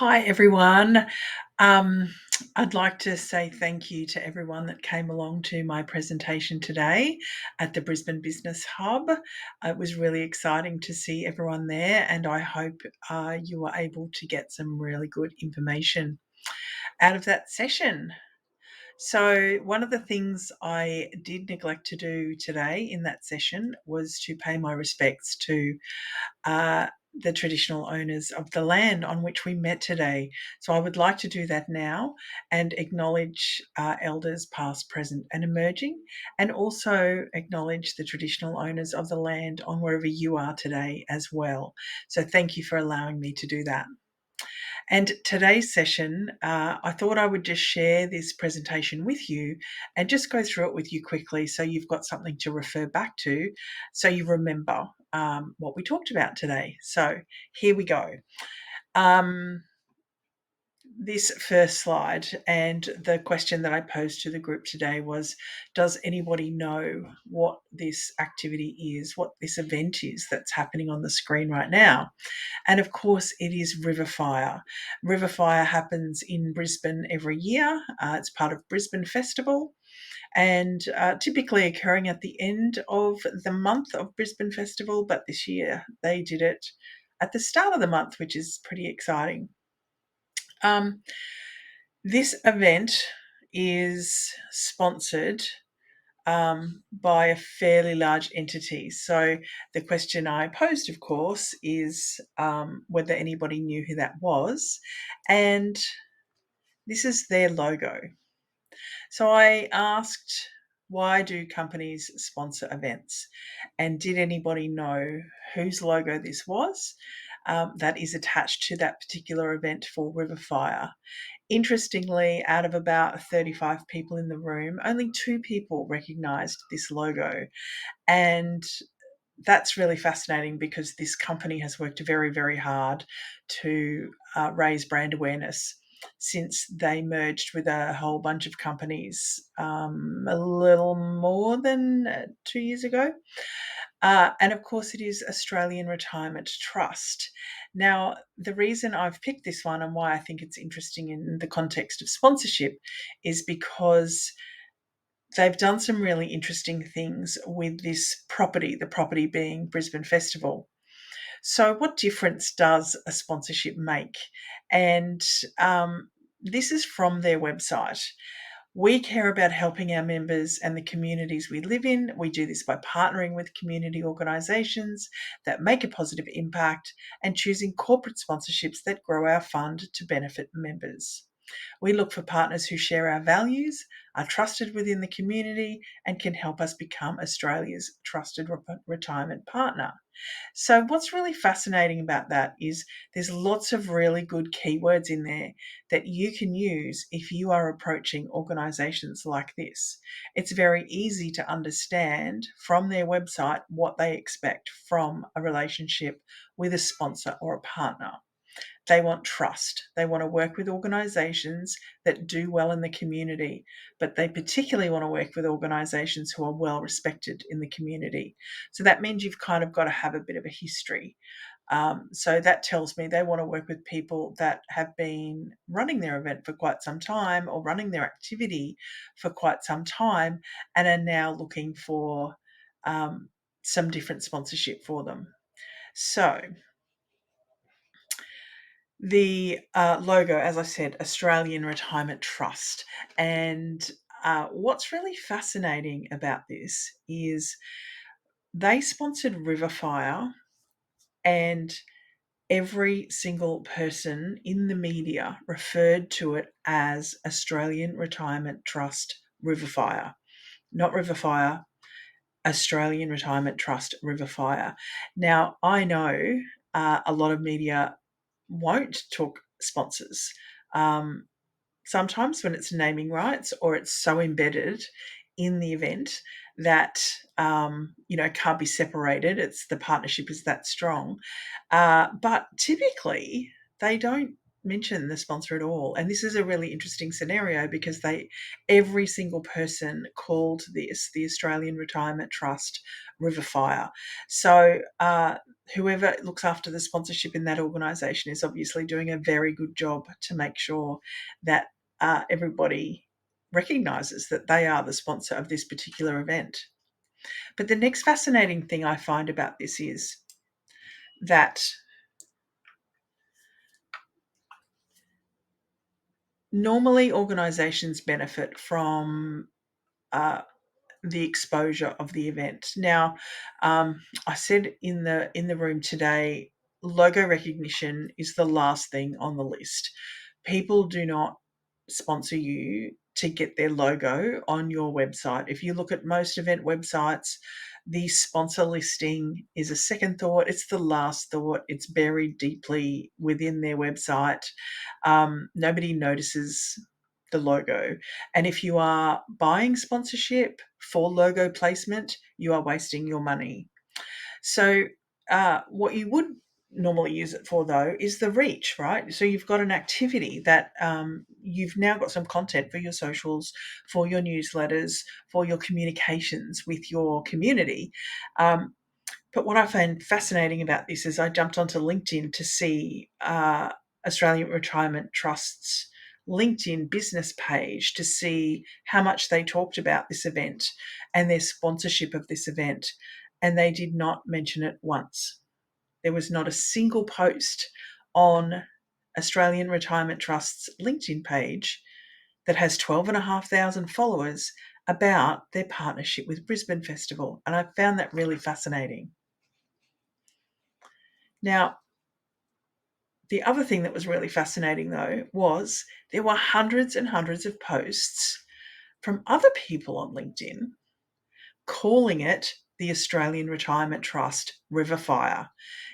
Hi, everyone. Um, I'd like to say thank you to everyone that came along to my presentation today at the Brisbane Business Hub. It was really exciting to see everyone there, and I hope you were able to get some really good information out of that session. So, one of the things I did neglect to do today in that session was to pay my respects to uh, the traditional owners of the land on which we met today. So I would like to do that now and acknowledge elders past, present, and emerging, and also acknowledge the traditional owners of the land on wherever you are today as well. So thank you for allowing me to do that. And today's session, I thought I would just share this presentation with you and just go through it with you quickly so you've got something to refer back to so you remember what we talked about today. So here we go. This first slide, and the question that I posed to the group today was, does anybody know what this activity is, what this event is that's happening on the screen right now? And of course, it is River Fire. River Fire happens in Brisbane every year. It's part of Brisbane Festival, and typically occurring at the end of the month of Brisbane Festival, but this year they did it at the start of the month, which is pretty exciting. This event is sponsored by a fairly large entity. So the question I posed, of course, is whether anybody knew who that was. And this is their logo. So I asked, why do companies sponsor events? And did anybody know whose logo this was that is attached to that particular event for River Fire? Interestingly, out of about 35 people in the room, only 2 people recognised this logo. And that's really fascinating because this company has worked very, very hard to raise brand awareness since they merged with a whole bunch of companies a little more than 2 years ago. And of course, it is Australian Retirement Trust. Now, the reason I've picked this one and why I think it's interesting in the context of sponsorship is because they've done some really interesting things with this property, the property being Brisbane Festival. So, what difference does a sponsorship make? And this is from their website. We care about helping our members and the communities we live in. We do this by partnering with community organisations that make a positive impact and choosing corporate sponsorships that grow our fund to benefit members. We look for partners who share our values, are trusted within the community, and can help us become Australia's trusted retirement partner. So, what's really fascinating about that is there's lots of really good keywords in there that you can use if you are approaching organisations like this. It's very easy to understand from their website what they expect from a relationship with a sponsor or a partner. They want trust. They want to work with organisations that do well in the community, but they particularly want to work with organisations who are well respected in the community. So that means you've kind of got to have a bit of a history. So that tells me they want to work with people that have been running their event for quite some time or running their activity for quite some time and are now looking for some different sponsorship for them. So the logo, as I said, Australian Retirement Trust. And what's really fascinating about this is they sponsored River Fire, and every single person in the media referred to it as Australian Retirement Trust River Fire. Not River Fire, Australian Retirement Trust River Fire. Now, I know a lot of media won't talk sponsors. Um, Sometimes when it's naming rights or it's so embedded in the event that can't be separated. It's the partnership is that strong, but typically they don't. mention the sponsor at all. And this is a really interesting scenario because every single person called this the Australian Retirement Trust River Fire. So whoever looks after the sponsorship in that organisation is obviously doing a very good job to make sure that everybody recognises that they are the sponsor of this particular event. But the next fascinating thing I find about this is that normally organisations benefit from the exposure of the event. Now, I said in the room today, logo recognition is the last thing on the list. People do not sponsor you to get their logo on your website. If you look at most event websites, the sponsor listing is a second thought. It's the last thought. It's buried deeply within their website. Nobody notices the logo. And if you are buying sponsorship for logo placement, you are wasting your money. So, what you would normally use it for, though, is the reach, right? So, you've got an activity that you've now got some content for your socials, for your newsletters, for your communications with your community. But what I find fascinating about this is I jumped onto LinkedIn to see Australian Retirement Trust's LinkedIn business page to see how much they talked about this event and their sponsorship of this event. And they did not mention it once. There was not a single post on Australian Retirement Trust's LinkedIn page that has 12,500 followers about their partnership with Brisbane Festival. And I found that really fascinating. Now, the other thing that was really fascinating, though, was there were hundreds and hundreds of posts from other people on LinkedIn calling it the Australian Retirement Trust River Fire.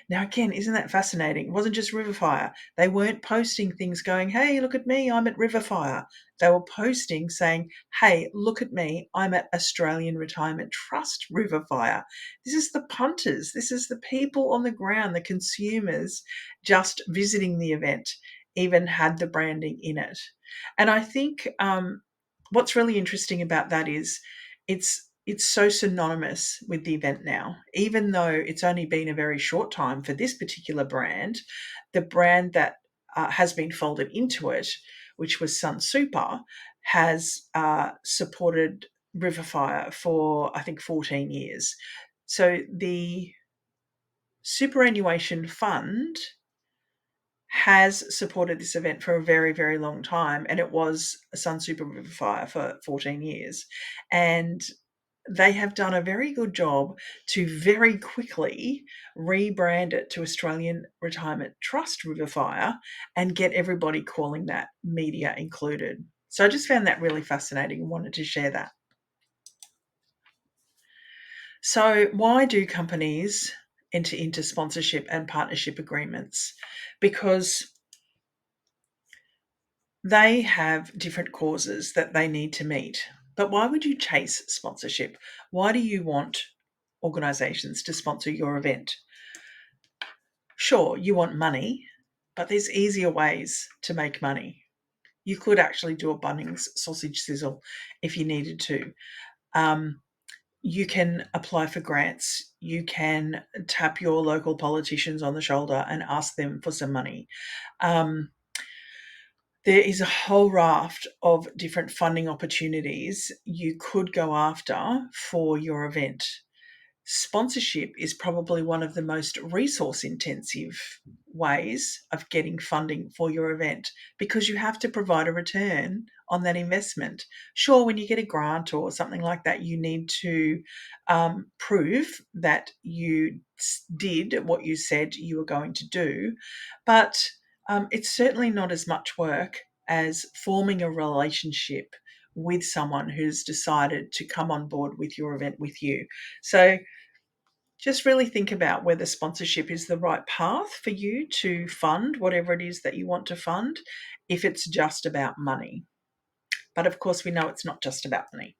Now, again, isn't that fascinating? It wasn't just River Fire. They weren't posting things going, hey, look at me, I'm at River Fire. They were posting saying, hey, look at me, I'm at Australian Retirement Trust River Fire. This is the punters. This is the people on the ground, the consumers just visiting the event, even had the branding in it. And I think what's really interesting about that is it's so synonymous with the event now, even though it's only been a very short time for this particular brand. The brand that has been folded into it, which was Sunsuper, has supported River Fire for, I think, 14 years. So the superannuation fund has supported this event for a very, very long time, and it was Sunsuper River Fire for 14 years. And they have done a very good job to very quickly rebrand it to Australian Retirement Trust River Fire and get everybody calling that, media included. So I just found that really fascinating and wanted to share that. So why do companies enter into sponsorship and partnership agreements? Because they have different causes that they need to meet. But why would you chase sponsorship? Why do you want organisations to sponsor your event? Sure, you want money, but there's easier ways to make money. You could actually do a Bunnings sausage sizzle if you needed to. You can apply for grants. You can tap your local politicians on the shoulder and ask them for some money. There is a whole raft of different funding opportunities you could go after for your event. Sponsorship is probably one of the most resource intensive ways of getting funding for your event because you have to provide a return on that investment. Sure, when you get a grant or something like that, you need to prove that you did what you said you were going to do, but it's certainly not as much work as forming a relationship with someone who's decided to come on board with your event with you. So just really think about whether sponsorship is the right path for you to fund whatever it is that you want to fund, if it's just about money. But of course, we know it's not just about money.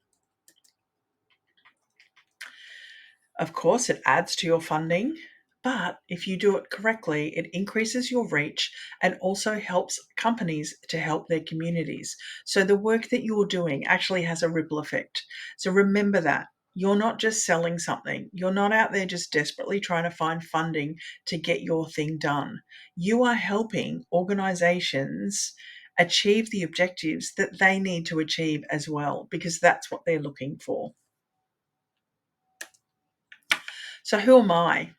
Of course, it adds to your funding But if you do it correctly, it increases your reach and also helps companies to help their communities. So the work that you're doing actually has a ripple effect. So remember that. You're not just selling something. You're not out there just desperately trying to find funding to get your thing done. You are helping organizations achieve the objectives that they need to achieve as well, because that's what they're looking for. So, who am I?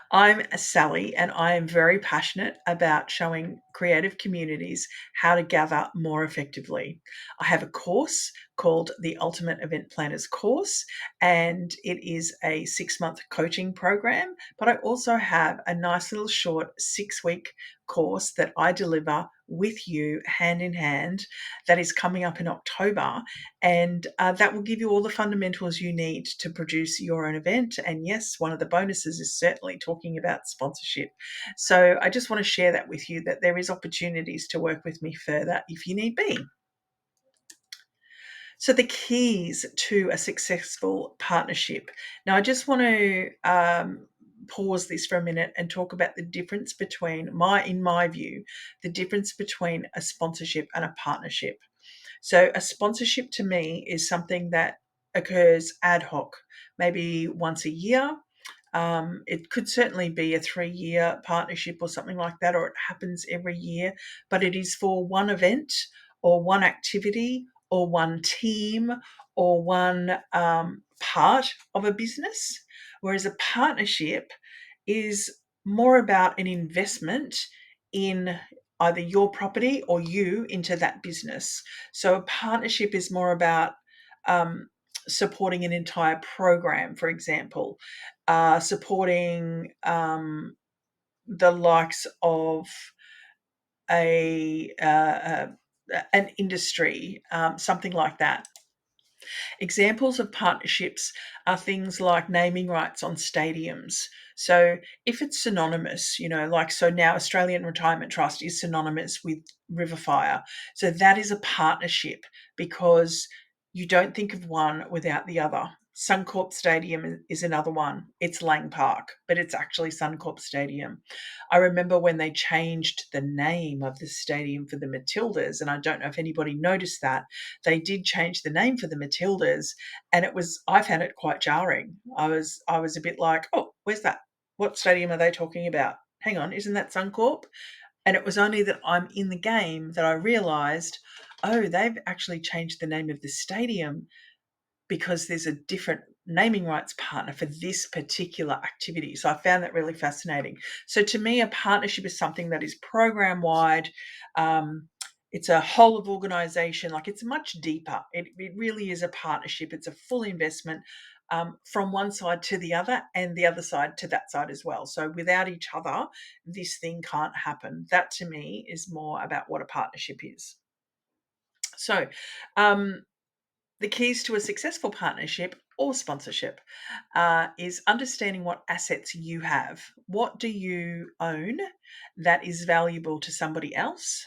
I'm Sally, and I am very passionate about showing creative communities how to gather more effectively. I have a course called the Ultimate Event Planners Course, and it is a 6-month coaching program. But I also have a nice little short 6-week course that I deliver with you hand in hand that is coming up in October, and that will give you all the fundamentals you need to produce your own event. And yes, one of the bonuses is certainly talking about sponsorship. So I just want to share that with you, that there is opportunities to work with me further if you need be. So the keys to a successful partnership. Now, I just want to pause this for a minute and talk about the difference between in my view, the difference between a sponsorship and a partnership. So a sponsorship to me is something that occurs ad hoc, maybe once a year. It could certainly be a 3-year partnership or something like that, or it happens every year, but it is for one event or one activity or one team or one part of a business. Whereas a partnership is more about an investment in either your property or you into that business. So a partnership is more about um, supporting an entire program, for example, supporting the likes of a an industry, something like that. Examples of partnerships are things like naming rights on stadiums. So if it's synonymous, like so now Australian Retirement Trust is synonymous with River Fire. So that is a partnership because you don't think of one without the other. Suncorp Stadium is another one. It's Lang Park, but it's actually Suncorp Stadium. I remember when they changed the name of the stadium for the Matildas, and I don't know if anybody noticed that. They did change the name for the Matildas, and I found it quite jarring. I was a bit like, oh, where's that? What stadium are they talking about? Hang on, isn't that Suncorp? And it was only that I'm in the game that I realised, oh, they've actually changed the name of the stadium because there's a different naming rights partner for this particular activity. So I found that really fascinating. So to me, a partnership is something that is program wide. It's a whole of organization, like it's much deeper. It really is a partnership. It's a full investment from one side to the other and the other side to that side as well. So without each other, this thing can't happen. That to me is more about what a partnership is. So, the keys to a successful partnership or sponsorship is understanding what assets you have. What do you own that is valuable to somebody else?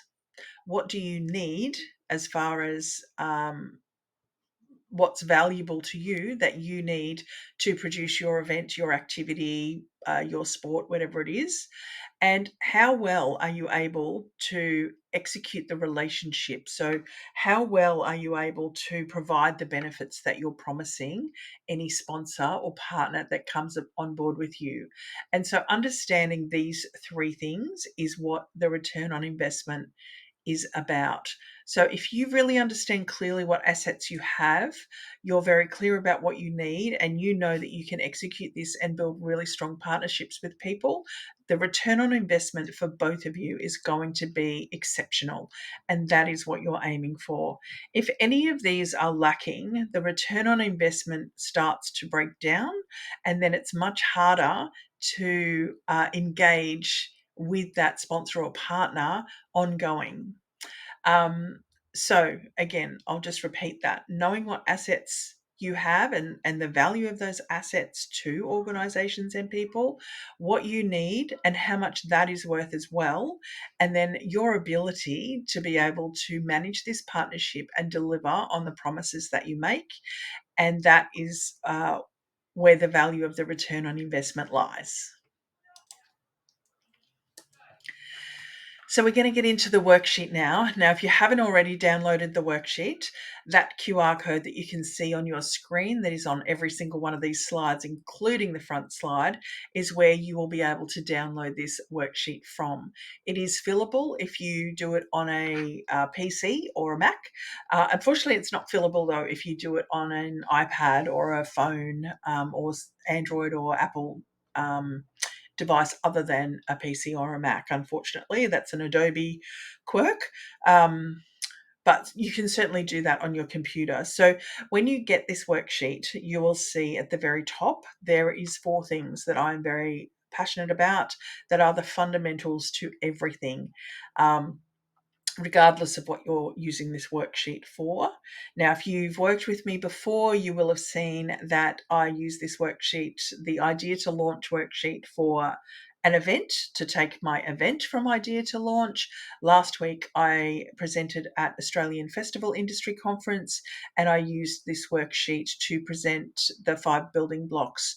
What do you need as far as what's valuable to you that you need to produce your event, your activity, your sport, whatever it is? And how well are you able to execute the relationship? So, how well are you able to provide the benefits that you're promising any sponsor or partner that comes on board with you? And so, understanding these 3 things is what the return on investment is about. So if you really understand clearly what assets you have, you're very clear about what you need, and you know that you can execute this and build really strong partnerships with people, the return on investment for both of you is going to be exceptional. And that is what you're aiming for. If any of these are lacking, the return on investment starts to break down, and then it's much harder to engage with that sponsor or partner ongoing. Um, so again, I'll just repeat that. Knowing what assets you have and the value of those assets to organizations and people, what you need and how much that is worth as well, and then your ability to be able to manage this partnership and deliver on the promises that you make. And that is where the value of the return on investment lies. So we're going to get into the worksheet now. Now, if you haven't already downloaded the worksheet, that QR code that you can see on your screen that is on every single one of these slides, including the front slide, is where you will be able to download this worksheet from. It is fillable if you do it on a PC or a Mac. Unfortunately, it's not fillable though if you do it on an iPad or a phone or Android or Apple device other than a PC or a Mac. Unfortunately, that's an Adobe quirk. But you can certainly do that on your computer. So when you get this worksheet, you will see at the very top there is 4 things that I'm very passionate about that are the fundamentals to everything. Regardless of what you're using this worksheet for. Now, if you've worked with me before, you will have seen that I use this worksheet, the Idea to Launch worksheet, for an event, to take my event from idea to launch. Last week, I presented at Australian Festival Industry Conference, and I used this worksheet to present the 5 building blocks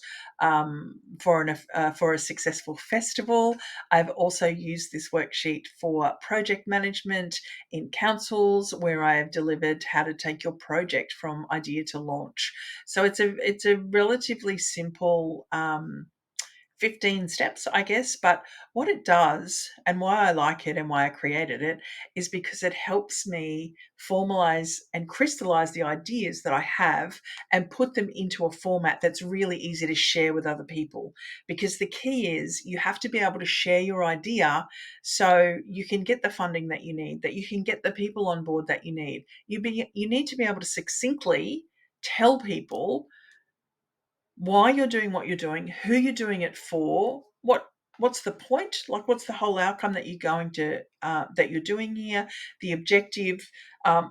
for a successful festival. I've also used this worksheet for project management in councils where I have delivered how to take your project from idea to launch. So it's a relatively simple 15 steps, I guess. But what it does and why I like it and why I created it is because it helps me formalize and crystallize the ideas that I have and put them into a format that's really easy to share with other people. Because the key is you have to be able to share your idea so you can get the funding that you need, that you can get the people on board that you need. You need to be able to succinctly tell people why you're doing what you're doing, who you're doing it for, what's the point, like what's the whole outcome that you're going to that you're doing here, the objective,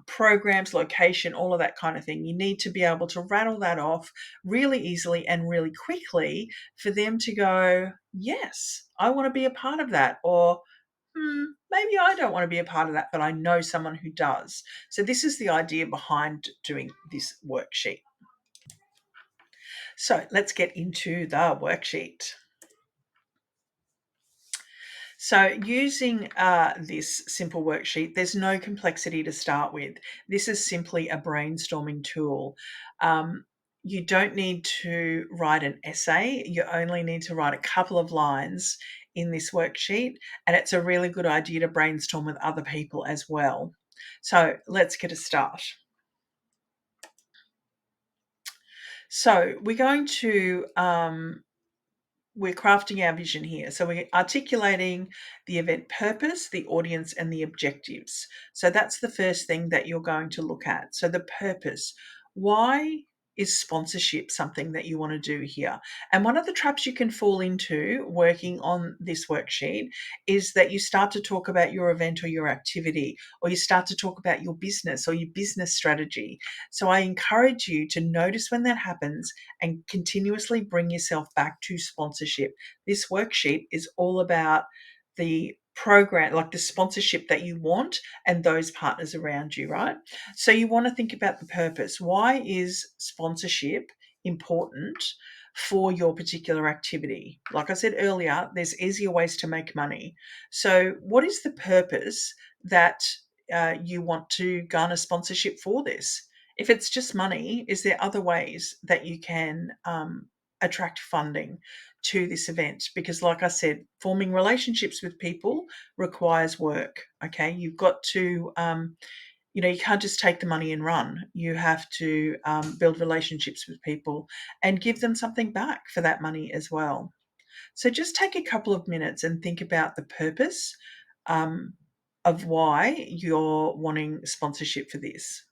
programs, location, all of that kind of thing. You need to be able to rattle that off really easily and really quickly for them to go, yes, I want to be a part of that, or maybe I don't want to be a part of that, but I know someone who does. So this is the idea behind doing this worksheet. So let's get into the worksheet. So using this simple worksheet, there's no complexity to start with. This is simply a brainstorming tool. You don't need to write an essay. You only need to write a couple of lines in this worksheet, and it's a really good idea to brainstorm with other people as well. So let's get a start. So we're going to we're crafting our vision here. So we're articulating the event purpose, the audience, and the objectives. So that's the first thing that you're going to look at. So the purpose. Why is sponsorship something that you want to do here? And one of the traps you can fall into working on this worksheet is that you start to talk about your event or your activity, or you start to talk about your business or your business strategy. So I encourage you to notice when that happens and continuously bring yourself back to sponsorship. This worksheet is all about the program, like the sponsorship that you want and those partners around you, right? So you want to think about the purpose. Why is sponsorship important for your particular activity? Like I said earlier, there's easier ways to make money. So, what is the purpose that you want to garner sponsorship for this? If it's just money, is there other ways that you can attract funding to this event? Because, like I said, forming relationships with people requires work. Okay, you've got to, you can't just take the money and run. You have to build relationships with people and give them something back for that money as well. So, just take a couple of minutes and think about the purpose um, of why you're wanting sponsorship for this.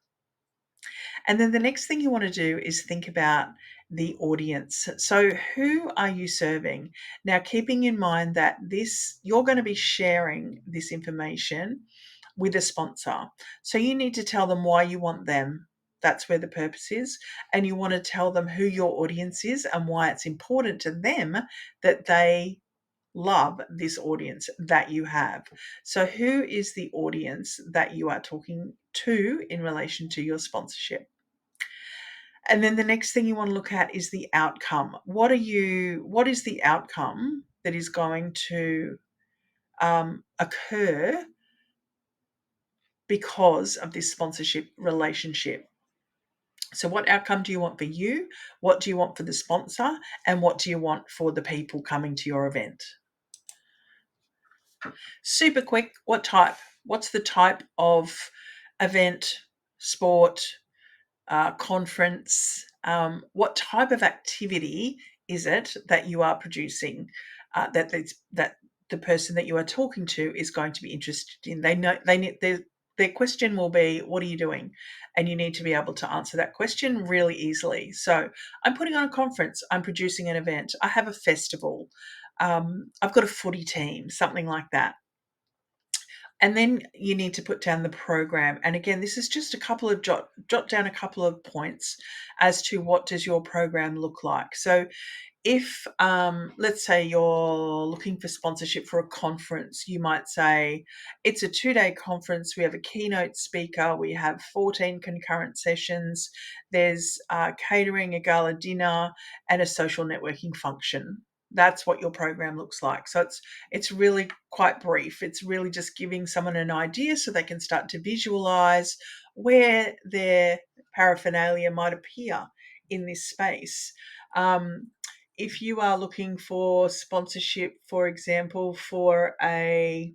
And then the next thing you want to do is think about the audience. So, who are you serving? Now, keeping in mind that you're going to be sharing this information with a sponsor. So, you need to tell them why you want them. That's where the purpose is. And you want to tell them who your audience is and why it's important to them that they love this audience that you have. So, who is the audience that you are talking to in relation to your sponsorship? And then the next thing you want to look at is the outcome. What is the outcome that is going to occur because of this sponsorship relationship. So, what outcome do you want for you? What do you want for the sponsor? And what do you want for the people coming to your event? Super quick. What type? What's the type of event, sport, conference? What type of activity is it that you are producing? That the person that you are talking to is going to be interested in. They know they need their question will be, "What are you doing?" And you need to be able to answer that question really easily. So, I'm putting on a conference. I'm producing an event. I have a festival. I've got a footy team, something like that. And then you need to put down the program. And again, this is just a couple of jot down a couple of points as to what does your program look like. So if let's say you're looking for sponsorship for a conference, you might say it's a 2-day conference. We have a keynote speaker. We have 14 concurrent sessions. There's catering, a gala dinner, and a social networking function. That's what your program looks like. So it's really quite brief. It's really just giving someone an idea so they can start to visualize where their paraphernalia might appear in this space. If you are looking for sponsorship, for example, for a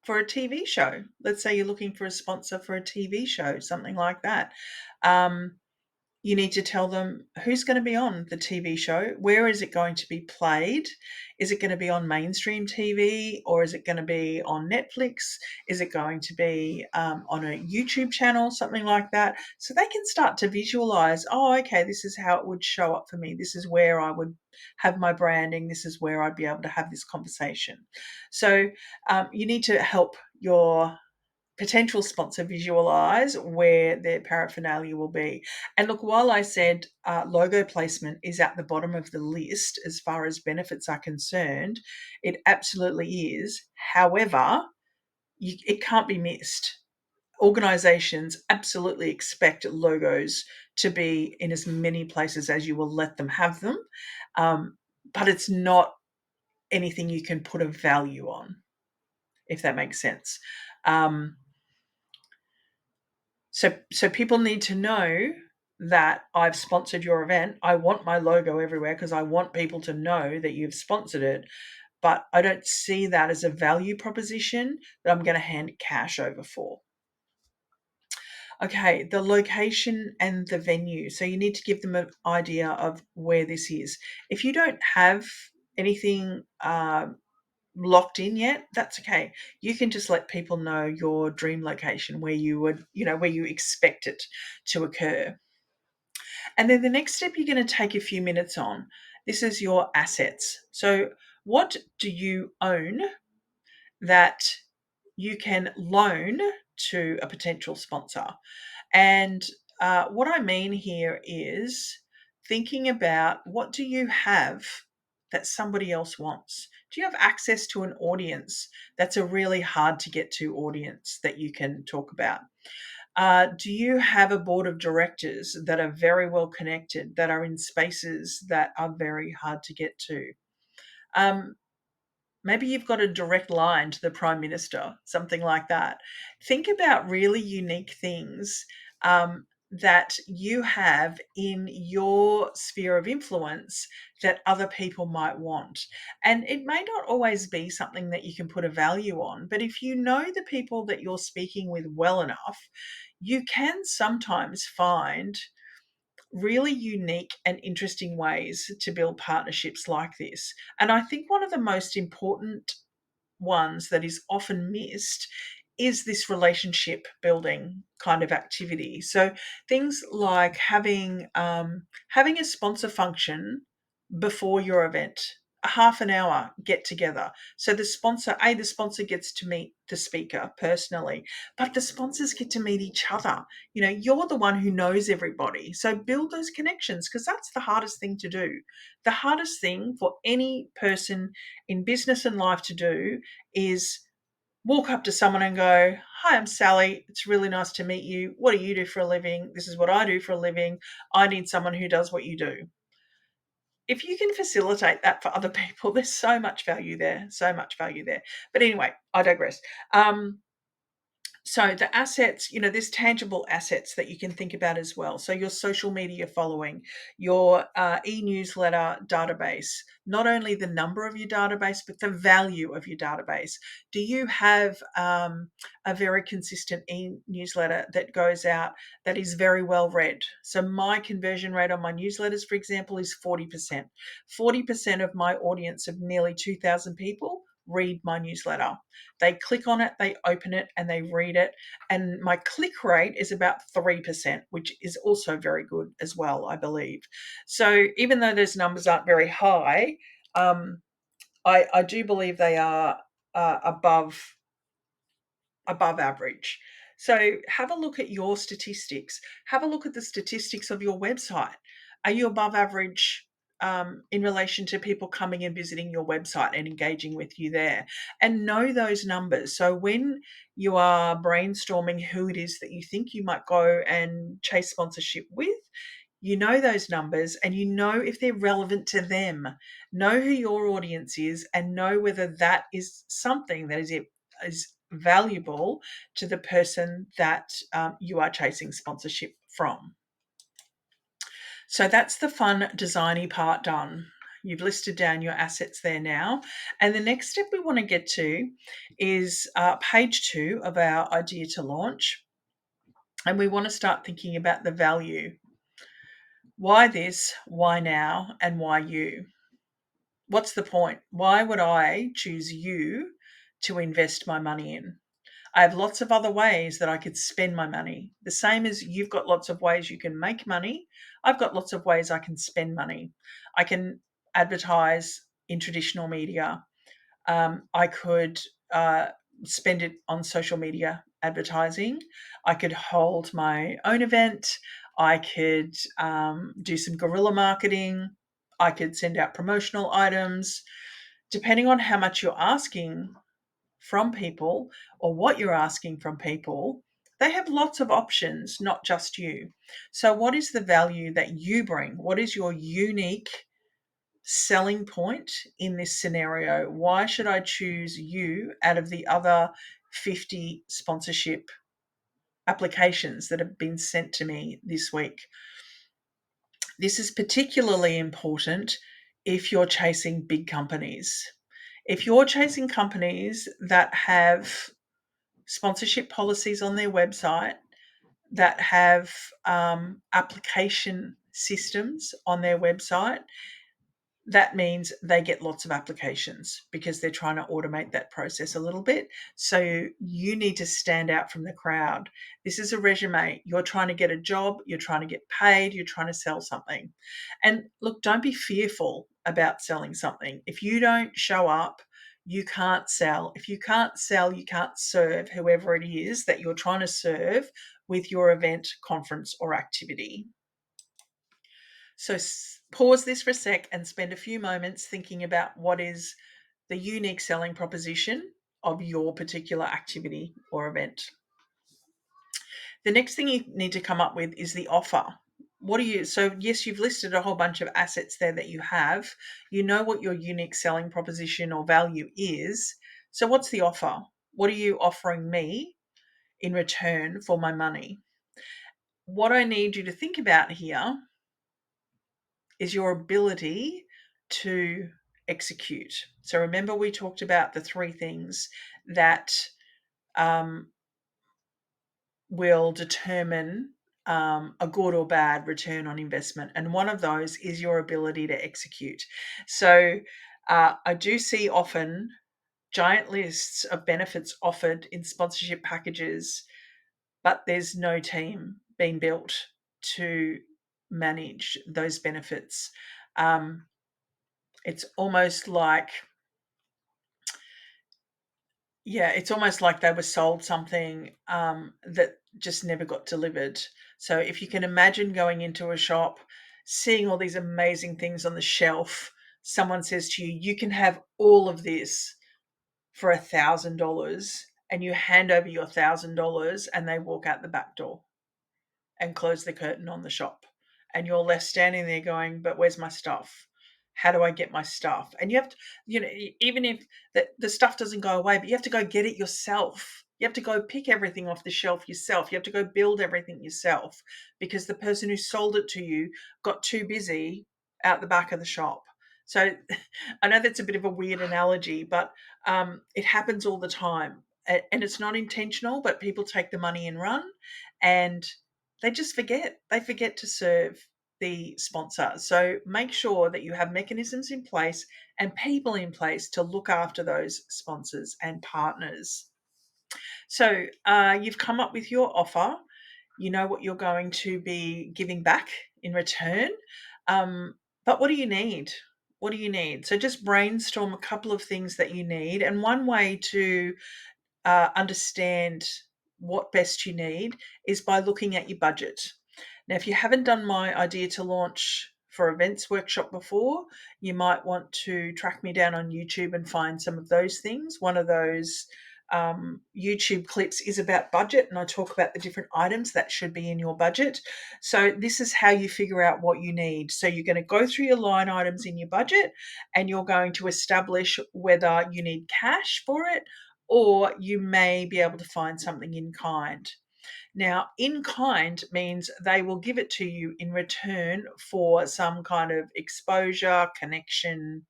TV show, let's say you're looking for a sponsor for a TV show, something like that. You need to tell them who's going to be on the TV show, where is it going to be played, is it going to be on mainstream TV, or is it going to be on Netflix, is it going to be on a YouTube channel, something like that, so they can start to visualize, oh, okay, this is how it would show up for me, this is where I would have my branding, this is where I'd be able to have this conversation. So you need to help your potential sponsor visualize where their paraphernalia will be. And look, while I said logo placement is at the bottom of the list as far as benefits are concerned, it absolutely is. However, it can't be missed. Organizations absolutely expect logos to be in as many places as you will let them have them, but it's not anything you can put a value on, if that makes sense. So people need to know that I've sponsored your event. I want my logo everywhere because I want people to know that you've sponsored it. But I don't see that as a value proposition that I'm going to hand cash over for. Okay, the location and the venue. So you need to give them an idea of where this is. If you don't have anything locked in yet, that's okay. You can just let people know your dream location where you would, where you expect it to occur. And then the next step you're going to take a few minutes on, this is your assets. So what do you own that you can loan to a potential sponsor? And what I mean here is thinking about, what do you have that somebody else wants? Do you have access to an audience that's a really hard to get to audience that you can talk about? Do you have a board of directors that are very well connected, that are in spaces that are very hard to get to? Um, Maybe you've got a direct line to the Prime Minister, something like that. Think about really unique things that you have in your sphere of influence that other people might want. And it may not always be something that you can put a value on, but if you know the people that you're speaking with well enough, you can sometimes find really unique and interesting ways to build partnerships like this. And I think one of the most important ones that is often missed is this relationship building kind of activity. So things like having a sponsor function before your event, a half an hour get together. So the sponsor gets to meet the speaker personally, but the sponsors get to meet each other. You're the one who knows everybody. So build those connections, because that's the hardest thing to do. The hardest thing for any person in business and life to do is walk up to someone and go, "Hi, I'm Sally. It's really nice to meet you. What do you do for a living? This is what I do for a living. I need someone who does what you do." if you can facilitate that for other people, there's so much value there, so much value there. But anyway, I digress. So the assets, there's tangible assets that you can think about as well. So your social media following, your e-newsletter database, not only the number of your database, but the value of your database. Do you have a very consistent e-newsletter that goes out that is very well read? So my conversion rate on my newsletters, for example, is 40%. 40% of my audience of nearly 2,000 people read my newsletter. They click on it, they open it, and they read it. And my click rate is about 3%, which is also very good as well, I believe. So even though those numbers aren't very high, I do believe they are above average. So have a look at your statistics. Have a look at the statistics of your website. Are you above average in relation to people coming and visiting your website and engaging with you there? And know those numbers. So when you are brainstorming who it is that you think you might go and chase sponsorship with, you know those numbers and you know if they're relevant to them. Know who your audience is and know whether that is something that is valuable to the person that you are chasing sponsorship from. So that's the fun designy part done. You've listed down your assets there now. And the next step we want to get to is page 2 of our idea to launch. And we want to start thinking about the value. Why this, why now, and why you? What's the point? Why would I choose you to invest my money in? I have lots of other ways that I could spend my money. The same as you've got lots of ways you can make money, I've got lots of ways I can spend money. I can advertise in traditional media. I could spend it on social media advertising. I could hold my own event. I could do some guerrilla marketing. I could send out promotional items. Depending on how much you're asking from people or what you're asking from people, they have lots of options, not just you. So, what is the value that you bring? What is your unique selling point in this scenario? Why should I choose you out of the other 50 sponsorship applications that have been sent to me this week? This is particularly important if you're chasing big companies. If you're chasing companies that have sponsorship policies on their website, that have application systems on their website, that means they get lots of applications because they're trying to automate that process a little bit. So you need to stand out from the crowd. This is a resume. You're trying to get a job, you're trying to get paid, you're trying to sell something. And look, don't be fearful about selling something. If you don't show up, you can't sell. If you can't sell, you can't serve whoever it is that you're trying to serve with your event, conference, or activity. So pause this for a sec and spend a few moments thinking about what is the unique selling proposition of your particular activity or event. The next thing you need to come up with is the offer. So yes, you've listed a whole bunch of assets there that you have. You know what your unique selling proposition or value is. So what's the offer? What are you offering me in return for my money? What I need you to think about here is your ability to execute. So remember, we talked about the 3 things that will determine a good or bad return on investment. And one of those is your ability to execute. So I do see often giant lists of benefits offered in sponsorship packages, but there's no team being built to manage those benefits. It's almost like they were sold something that just never got delivered. So if you can imagine going into a shop, seeing all these amazing things on the shelf, someone says to you, you can have all of this for $1,000, and you hand over your $1,000 and they walk out the back door and close the curtain on the shop. And you're left standing there going, but where's my stuff? How do I get my stuff? And you have to, even if the stuff doesn't go away, but you have to go get it yourself. You have to go pick everything off the shelf yourself. You have to go build everything yourself because the person who sold it to you got too busy out the back of the shop. So I know that's a bit of a weird analogy, but it happens all the time. And it's not intentional, but people take the money and run, and they just forget. They forget to serve the sponsor. So make sure that you have mechanisms in place and people in place to look after those sponsors and partners. So you've come up with your offer. You know what you're going to be giving back in return. But what do you need? What do you need? So just brainstorm a couple of things that you need. And one way to understand what best you need is by looking at your budget. Now, if you haven't done my idea to launch for events workshop before, you might want to track me down on YouTube and find some of those things. One of those YouTube clips is about budget, and I talk about the different items that should be in your budget. So, this is how you figure out what you need. So, you're going to go through your line items in your budget and you're going to establish whether you need cash for it or you may be able to find something in kind. Now, in kind means they will give it to you in return for some kind of exposure, connection,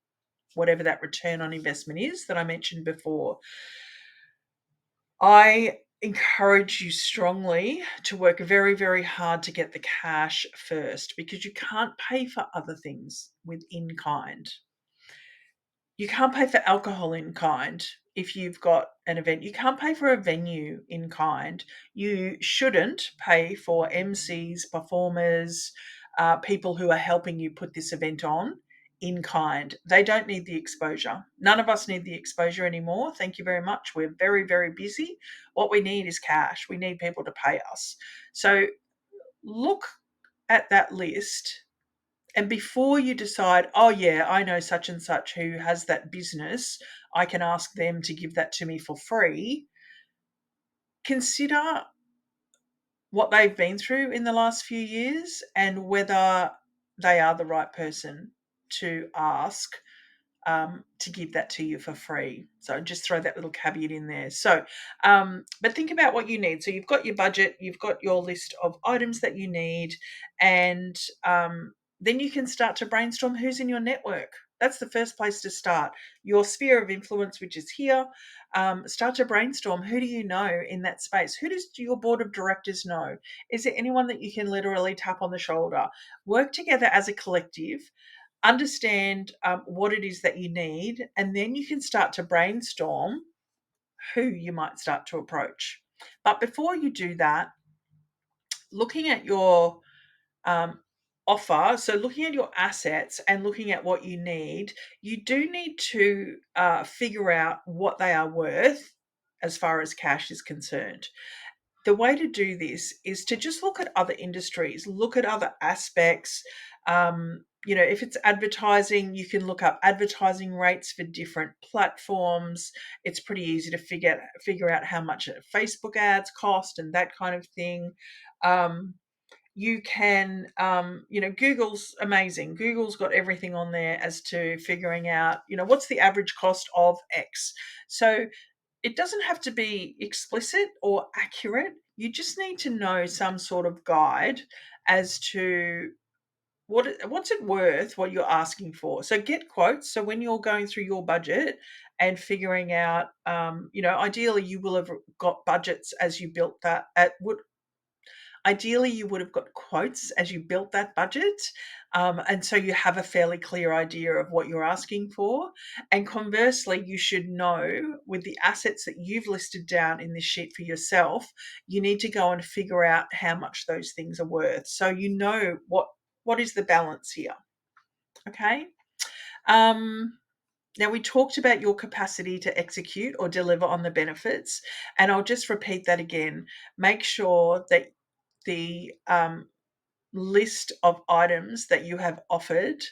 whatever that return on investment is that I mentioned before. I encourage you strongly to work very, very hard to get the cash first because you can't pay for other things with in kind. You can't pay for alcohol in kind if you've got an event. You can't pay for a venue in kind. You shouldn't pay for MCs, performers, people who are helping you put this event on in kind. They don't need the exposure. None of us need the exposure anymore. Thank you very much. We're very, very busy. What we need is cash. We need people to pay us. So look at that list, and before you decide, oh, yeah, I know such and such who has that business, I can ask them to give that to me for free, consider what they've been through in the last few years and whether they are the right person to ask to give that to you for free. So just throw that little caveat in there. So, but think about what you need. So you've got your budget, you've got your list of items that you need, and then you can start to brainstorm who's in your network. That's the first place to start. Your sphere of influence, which is here, start to brainstorm who do you know in that space? Who does your board of directors know? Is there anyone that you can literally tap on the shoulder? Work together as a collective, understand what it is that you need, and then you can start to brainstorm who you might start to approach. But before you do that, looking at your um, offer, so looking at your assets and looking at what you need, you do need to figure out what they are worth as far as cash is concerned. The way to do this is to just look at other industries, look at other aspects. If it's advertising, you can look up advertising rates for different platforms. It's pretty easy to figure out how much Facebook ads cost and that kind of thing. You can, Google's amazing. Google's got everything on there as to figuring out, what's the average cost of X. So it doesn't have to be explicit or accurate. You just need to know some sort of guide as to what's it worth, what you're asking for. So get quotes. So when you're going through your budget and figuring out, ideally you will have got budgets as you built that ideally you would have got quotes as you built that budget, and so you have a fairly clear idea of what you're asking for. And conversely, you should know with the assets that you've listed down in this sheet for yourself, you need to go and figure out how much those things are worth, so you know what is the balance here. Okay. Now, we talked about your capacity to execute or deliver on the benefits, and I'll just repeat that again. Make sure that the list of items that you have offered,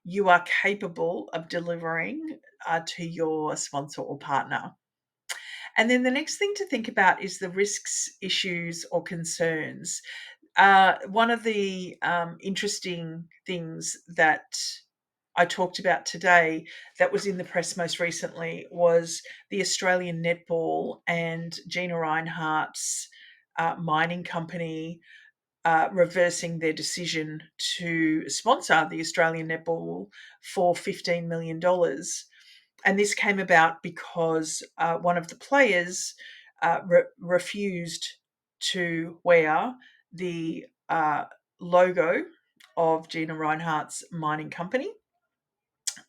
you are capable of delivering to your sponsor or partner. And then the next thing to think about is the risks, issues, or concerns. One of the interesting things that I talked about today that was in the press most recently was the Australian Netball and Gina Rinehart's mining company reversing their decision to sponsor the Australian Netball for $15 million. And this came about because one of the players refused to wear the logo of Gina Rinehart's mining company.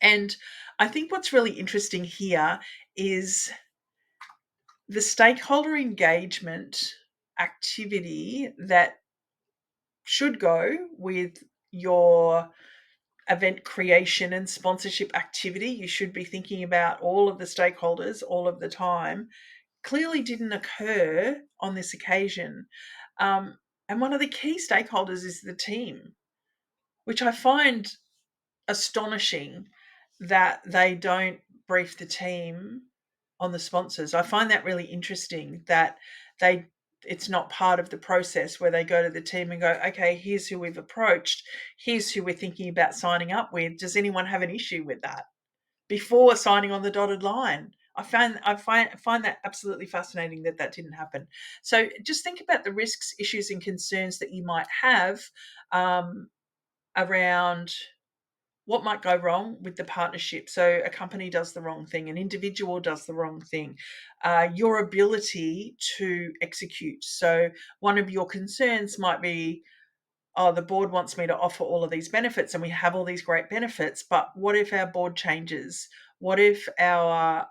And I think what's really interesting here is the stakeholder engagement activity that should go with your event creation and sponsorship activity. You should be thinking about all of the stakeholders all of the time. Clearly didn't occur on this occasion. And one of the key stakeholders is the team, which I find astonishing that they don't brief the team on the sponsors. I find that really interesting that it's not part of the process where they go to the team and go, okay, here's who we've approached, here's who we're thinking about signing up with. Does anyone have an issue with that before signing on the dotted line? I find that absolutely fascinating that didn't happen. So just think about the risks, issues, and concerns that you might have around what might go wrong with the partnership. So a company does the wrong thing, an individual does the wrong thing, your ability to execute. So one of your concerns might be, oh, the board wants me to offer all of these benefits and we have all these great benefits, but what if our board changes? What if our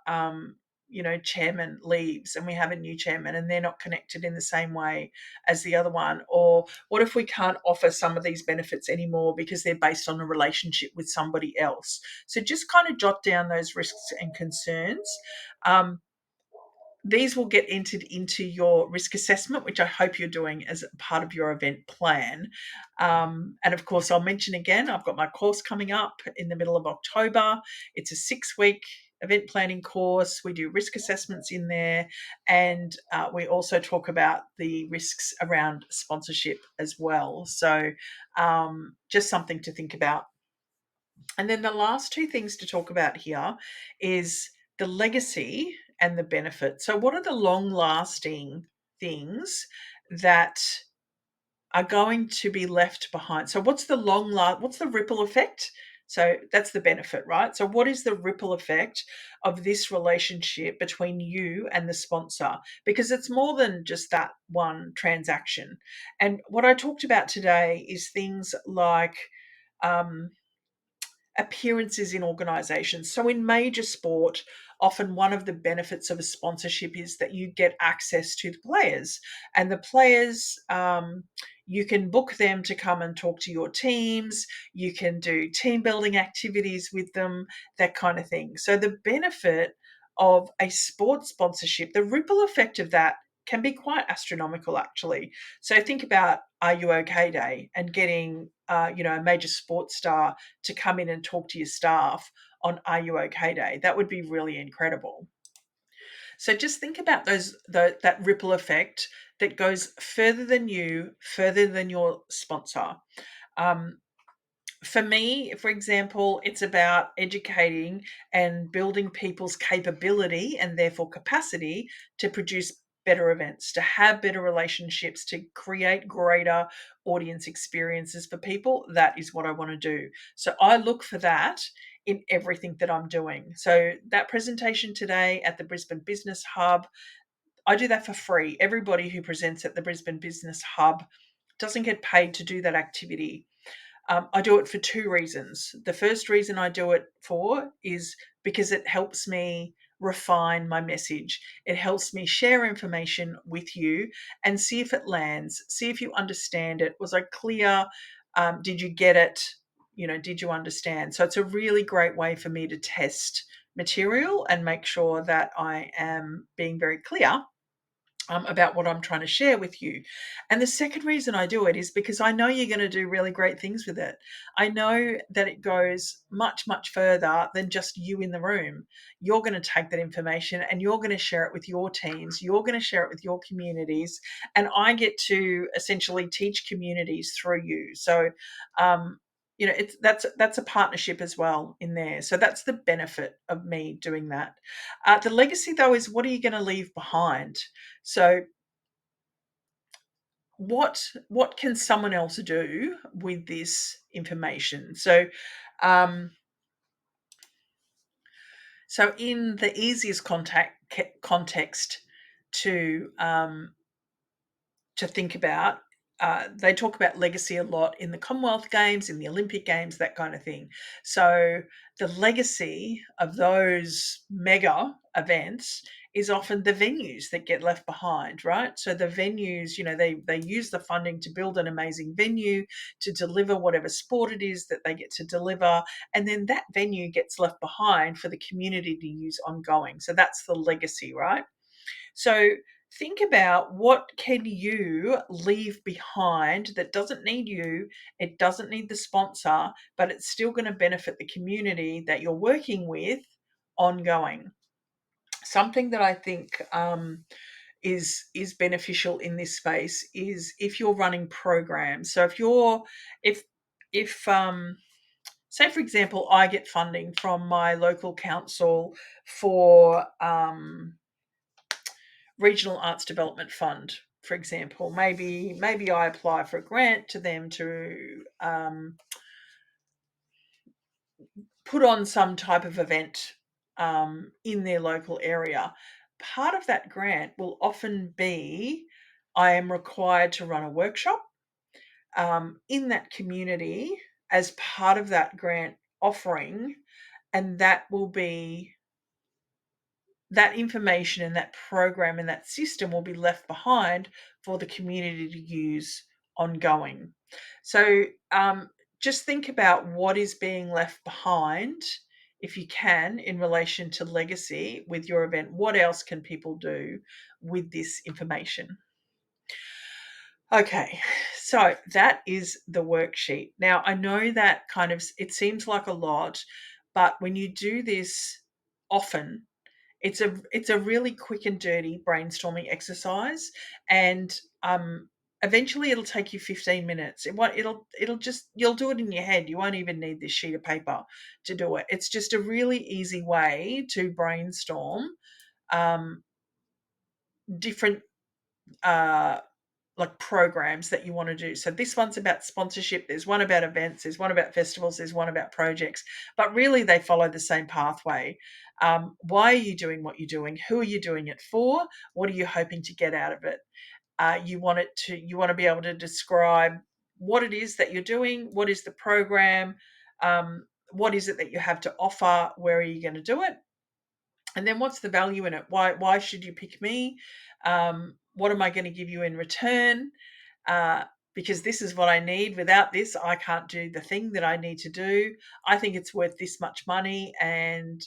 chairman leaves and we have a new chairman and they're not connected in the same way as the other one? Or what if we can't offer some of these benefits anymore because they're based on a relationship with somebody else? So just kind of jot down those risks and concerns. These will get entered into your risk assessment, which I hope you're doing as part of your event plan. And of course, I'll mention again, I've got my course coming up in the middle of October. It's a 6-week event planning course. We do risk assessments in there, and we also talk about the risks around sponsorship as well. So just something to think about. And then the last two things to talk about here is the legacy and the benefit. So what are the long-lasting things that are going to be left behind? So what's the ripple effect? So that's the benefit, right? So what is the ripple effect of this relationship between you and the sponsor? Because it's more than just that one transaction. And what I talked about today is things like appearances in organizations. So in major sport, often one of the benefits of a sponsorship is that you get access to the players, and the players, you can book them to come and talk to your teams. You can do team building activities with them, that kind of thing. So the benefit of a sports sponsorship, the ripple effect of that can be quite astronomical, actually. So think about Are You OK Day and getting, a major sports star to come in and talk to your staff on Are You OK Day. That would be really incredible. So just think about that ripple effect that goes further than you, further than your sponsor. For me, for example, it's about educating and building people's capability and therefore capacity to produce better events, to have better relationships, to create greater audience experiences for people. That is what I want to do. So I look for that in everything that I'm doing. So that presentation today at the Brisbane Business Hub, I do that for free. Everybody who presents at the Brisbane Business Hub doesn't get paid to do that activity. I do it for two reasons. The first reason I do it for is because it helps me refine my message. It helps me share information with you and see if it lands, see if you understand it. Was I clear? Did you get it? Did you understand? So it's a really great way for me to test material and make sure that I am being very clear about what I'm trying to share with you. And the second reason I do it is because I know you're going to do really great things with it. I know that it goes much, much further than just you in the room. You're going to take that information and you're going to share it with your teams. You're going to share it with your communities. And I get to essentially teach communities through you. So it's that's a partnership as well in there. So that's the benefit of me doing that. The legacy though is, what are you going to leave behind? So what can someone else do with this information? Um, so in the easiest context to think about. They talk about legacy a lot in the Commonwealth Games, in the Olympic Games, that kind of thing. So the legacy of those mega events is often the venues that get left behind, right? So the venues, they use the funding to build an amazing venue to deliver whatever sport it is that they get to deliver, and then that venue gets left behind for the community to use ongoing. So that's the legacy, right? So think about, what can you leave behind that doesn't need you, it doesn't need the sponsor, but it's still going to benefit the community that you're working with ongoing. Something that I think is beneficial in this space is if you're running programs. So if say for example, I get funding from my local council for regional arts development fund, for example. Maybe I apply for a grant to them to put on some type of event in their local area. Part of that grant will often be, I am required to run a workshop in that community as part of that grant offering, and that will be, that information and that program and that system will be left behind for the community to use ongoing. So just think about what is being left behind, if you can, in relation to legacy with your event. What else can people do with this information? Okay, so that is the worksheet. Now, I know that it seems like a lot, but when you do this often, it's a really quick and dirty brainstorming exercise, and eventually it'll take you 15 minutes. It'll just, you'll do it in your head. You won't even need this sheet of paper to do it. It's just a really easy way to brainstorm um, different like programs that you want to do. So this one's about sponsorship, there's one about events, there's one about festivals, there's one about projects, but really they follow the same pathway. Why are you doing what you're doing? Who are you doing it for? What are you hoping to get out of it? You want to be able to describe what it is that you're doing, what is the program, what is it that you have to offer, where are you going to do it, and then what's the value in it? Why should you pick me? What am I going to give you in return? Uh, because this is what I need. Without this, I can't do the thing that I need to do. I think it's worth this much money, and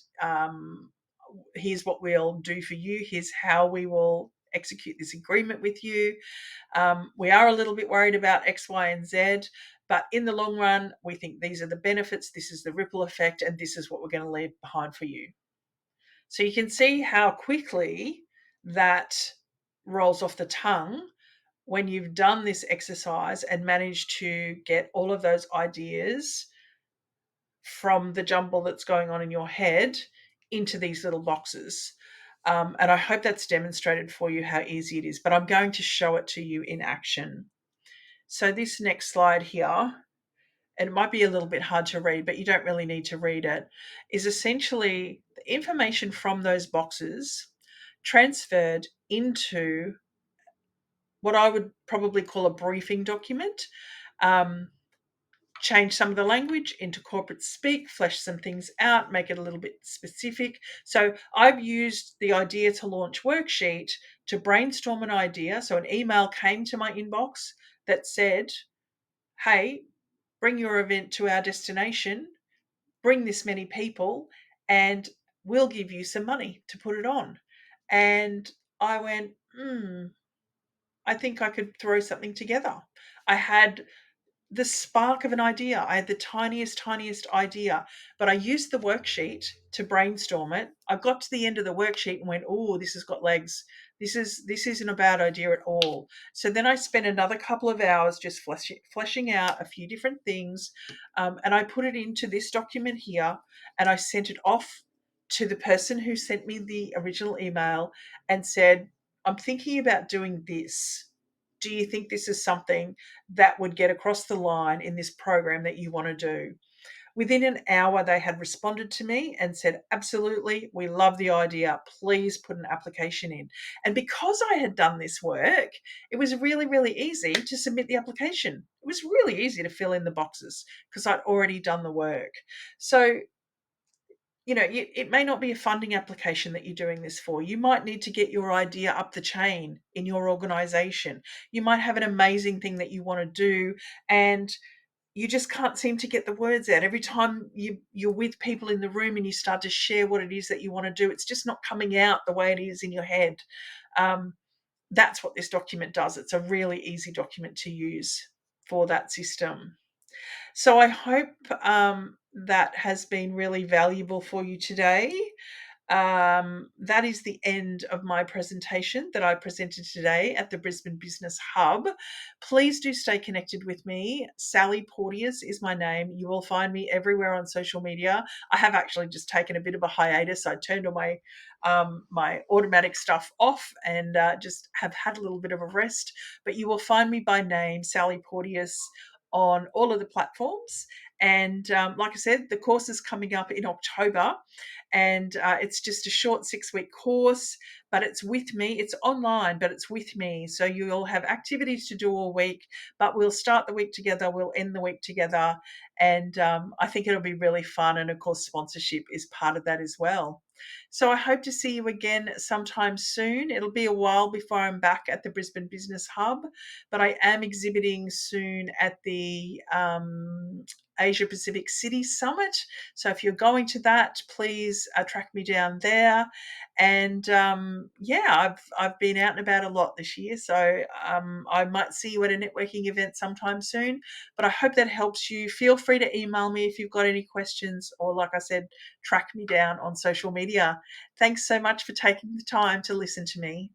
here's what we'll do for you. Here's how we will execute this agreement with you. We are a little bit worried about X, Y, and Z, but in the long run, we think these are the benefits, this is the ripple effect, and this is what we're going to leave behind for you. So you can see how quickly that rolls off the tongue when you've done this exercise and managed to get all of those ideas from the jumble that's going on in your head into these little boxes. And I hope that's demonstrated for you how easy it is, but I'm going to show it to you in action. So this next slide here, and it might be a little bit hard to read, but you don't really need to read it, is essentially the information from those boxes transferred into what I would probably call a briefing document. Change some of the language into corporate speak, flesh some things out, make it a little bit specific. So I've used the idea to launch worksheet to brainstorm an idea. So an email came to my inbox that said, hey, bring your event to our destination, bring this many people, and we'll give you some money to put it on. And I went, I think I could throw something together. I had the spark of an idea. I had the tiniest idea, but I used the worksheet to brainstorm it. I got to the end of the worksheet and went, "Oh, this has got legs. This isn't a bad idea at all." So then I spent another couple of hours just fleshing out a few different things, and I put it into this document here, and I sent it off to the person who sent me the original email and said, "I'm thinking about doing this. Do you think this is something that would get across the line in this program that you want to do?" Within an hour, they had responded to me and said, "Absolutely, we love the idea. Please put an application in." And because I had done this work, it was really, really easy to submit the application. It was really easy to fill in the boxes because I'd already done the work. So, it may not be a funding application that you're doing this for. You might need to get your idea up the chain in your organization. You might have an amazing thing that you want to do, and you just can't seem to get the words out. Every time you're with people in the room and you start to share what it is that you want to do, it's just not coming out the way it is in your head. Um, that's what this document does. It's a really easy document to use for that system. So I hope that has been really valuable for you today. That is the end of my presentation that I presented today at the Brisbane Business Hub. Please do stay connected with me. Sally Porteous is my name. You will find me everywhere on social media. I have actually just taken a bit of a hiatus. I turned all my automatic stuff off and just have had a little bit of a rest. But you will find me by name, Sally Porteous, on all of the platforms. And like I said, the course is coming up in October, and it's just a short 6-week course, but it's with me. It's online, but it's with me. So you'll have activities to do all week, but we'll start the week together, we'll end the week together, and I think it'll be really fun. And of course, sponsorship is part of that as well. So I hope to see you again sometime soon. It'll be a while before I'm back at the Brisbane Business Hub, but I am exhibiting soon at the Asia Pacific City Summit. So if you're going to that, please track me down there. And yeah, I've been out and about a lot this year, so I might see you at a networking event sometime soon. But I hope that helps you. Feel free to email me if you've got any questions, or like I said, track me down on social media. Thanks so much for taking the time to listen to me.